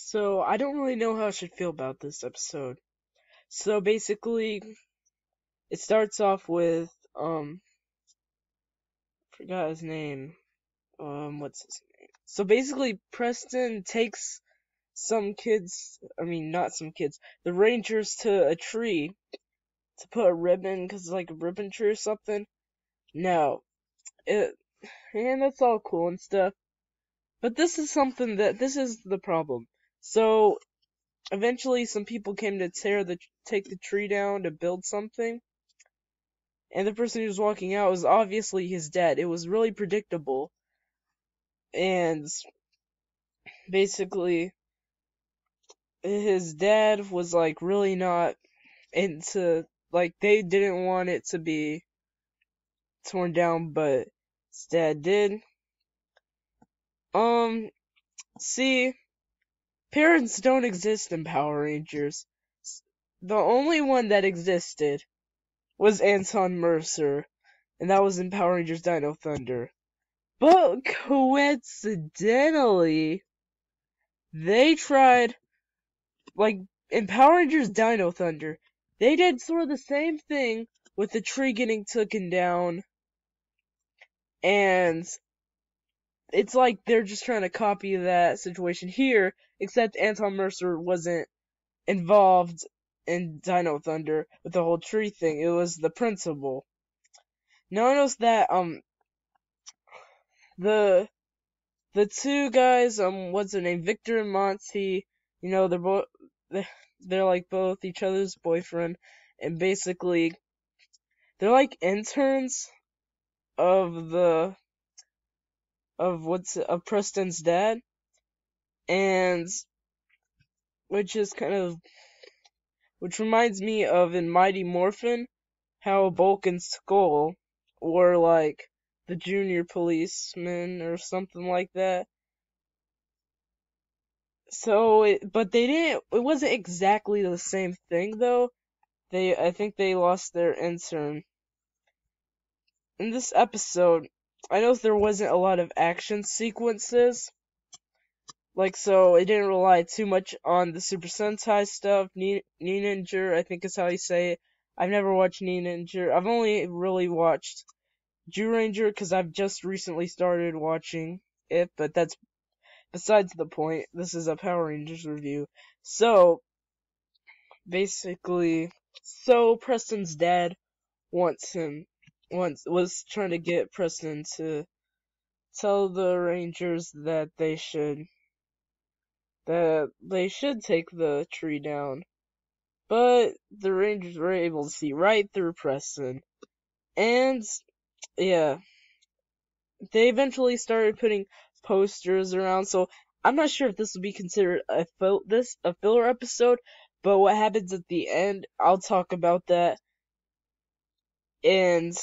So I don't really know how I should feel about this episode. So basically, it starts off with forgot his name. What's his name? So basically, Preston takes some kids. I mean, not some kids. The Rangers to a tree to put a ribbon, cause it's like a ribbon tree or something. No, it and that's all cool and stuff. But this is this is the problem. So eventually, some people came to take the tree down to build something, and the person who was walking out was obviously his dad. It was really predictable, and basically, his dad was like really not into like they didn't want it to be torn down, but his dad did. Um, see, parents don't exist in Power Rangers. The only one that existed was Anton Mercer, and that was in Power Rangers Dino Thunder. But coincidentally, they tried, like, in Power Rangers Dino Thunder, they did sort of the same thing with the tree getting taken down, and it's like they're just trying to copy that situation here, except Anton Mercer wasn't involved in Dino Thunder with the whole tree thing. It was the principal. Now I noticed that, the two guys, what's their name, Victor and Monty, they're like both each other's boyfriend, and basically, they're like interns of of Preston's dad, and, which is which reminds me of in Mighty Morphin, how Bulk and Skull were like the junior policemen or something like that. But it wasn't exactly the same thing though. I think they lost their intern. In this episode, I noticed there wasn't a lot of action sequences. Like, so it didn't rely too much on the Super Sentai stuff. Ninja, I think is how you say it. I've never watched Ninja. I've only really watched Ranger because I've just recently started watching it, but that's besides the point. This is a Power Rangers review. So, basically, Preston's dad was trying to get Preston to tell the Rangers that they should take the tree down. But the Rangers were able to see right through Preston. And yeah, they eventually started putting posters around, so I'm not sure if this would be considered a filler episode, but what happens at the end, I'll talk about that. And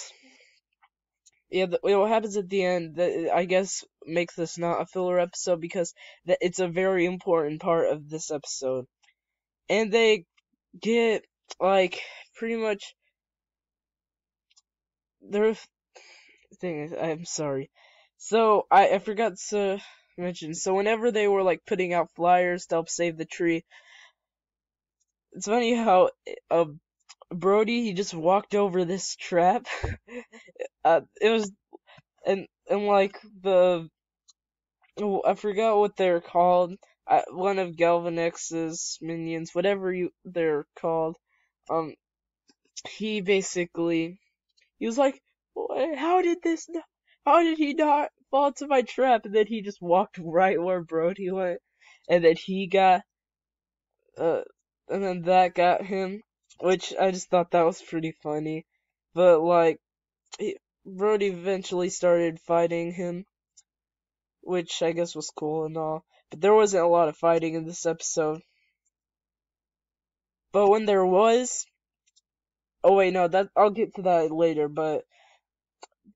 yeah, what happens at the end, that I guess makes this not a filler episode because it's a very important part of this episode. And they get, like, pretty much their thing is, I'm sorry. So, I forgot to mention, so whenever they were, like, putting out flyers to help save the tree, it's funny how, Brody, he just walked over this trap. It was, and like, I forgot what they're called. One of Galvanex's minions, they're called, um, he basically, he was like, how did he not fall into my trap? And then he just walked right where Brody went, and then uh, and then that got him, which I just thought that was pretty funny. But like, Brody eventually started fighting him, which I guess was cool and all. But there wasn't a lot of fighting in this episode. But when there was, oh wait, no, I'll get to that later. But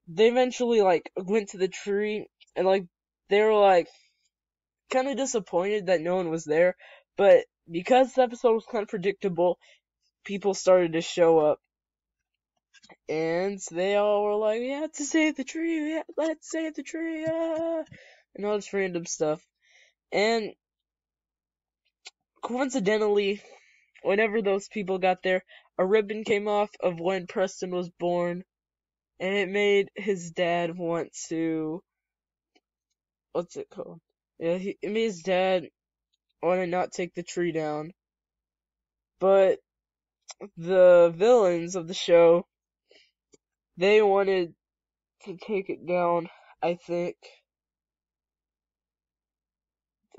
they eventually like went to the tree, and like they were like kind of disappointed that no one was there. But because the episode was kind of predictable, people started to show up, and they all were like, "We have to save the tree. Let's save the tree!" And all this random stuff. And coincidentally, whenever those people got there, a ribbon came off of when Preston was born, and it made his dad want to, what's it called? Yeah, it made his dad want to not take the tree down. But the villains of the show, they wanted to take it down, I think.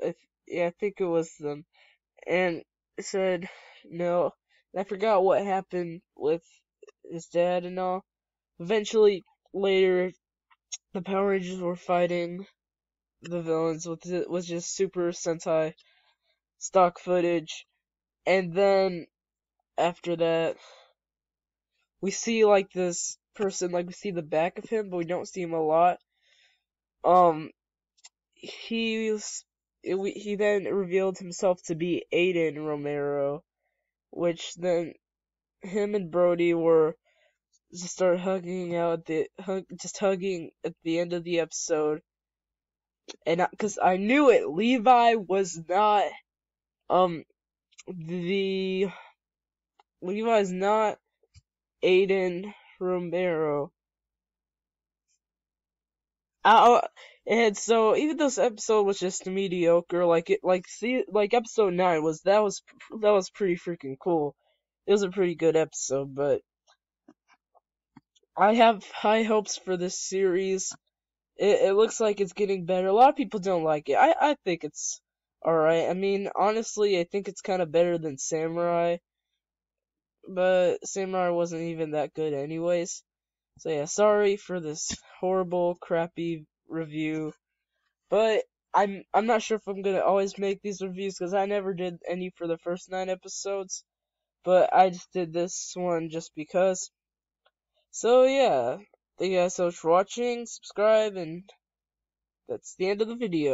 I think it was them. And said no. And I forgot what happened with his dad and all. Eventually, later, the Power Rangers were fighting the villains with just Super Sentai stock footage. And then, after that, we see like this person, like we see the back of him, but we don't see him a lot. He then revealed himself to be Aiden Romero, which then him and Brody were just start hugging hugging at the end of the episode, and because I knew it, Levi's not Aiden Romero. And so even though this episode was just mediocre, like episode 9 that was pretty freaking cool. It was a pretty good episode, but I have high hopes for this series. It looks like it's getting better. A lot of people don't like it. I think it's alright. I mean, honestly, I think it's kind of better than Samurai, but Samurai wasn't even that good anyways. So yeah, sorry for this horrible, crappy review. But I'm not sure if I'm gonna always make these reviews, because I never did any for the first 9 episodes. But I just did this one just because. So yeah, thank you guys so much for watching, subscribe, and that's the end of the video.